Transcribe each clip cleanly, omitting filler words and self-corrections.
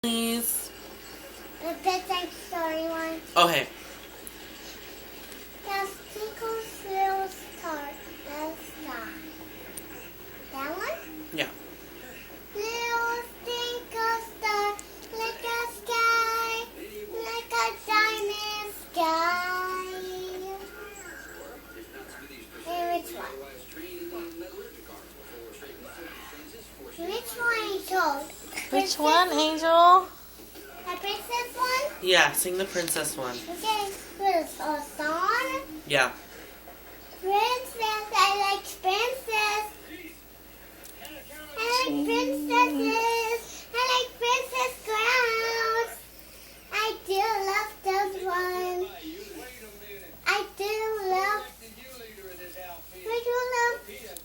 Please. The bedtime story one. Okay. There's Tinkle's little star. Let's start. That one? Yeah. Little twinkle star, like a sky, like a diamond sky. And which one? Which one you chose? Which one, Angel? The princess one? Yeah, sing the princess one. Okay, with a song. Yeah. Princess, I like princess. I like princesses. I like princess crowns. I do love those ones. I do love. I do love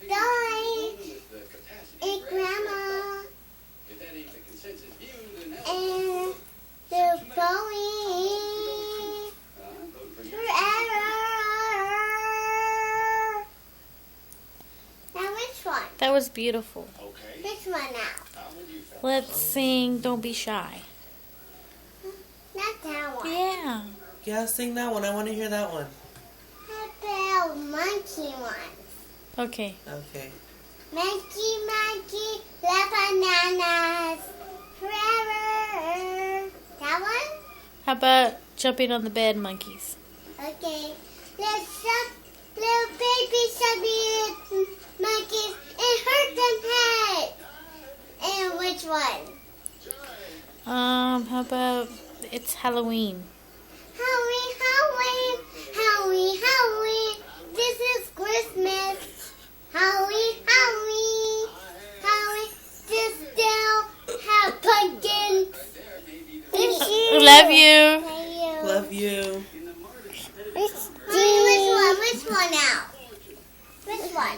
Dolly and Grandma and the Bowie forever. Now which one? That was beautiful. Which one now? Let's sing Don't Be Shy. Not that one. Yeah. Yeah, sing that one. I want to hear that one. How about monkey ones? Okay. Okay. Monkey, love bananas forever. That one? How about jumping on the bed, monkeys? Okay. Let's jump, little baby chubby monkeys and hurt them head. And which one? How about it's Halloween? Halloween, Halloween, Halloween, Halloween. This is Christmas. Halloween, Halloween, Halloween. Just still have pumpkins. Love you. Love you. Which one? Which one now? Which one?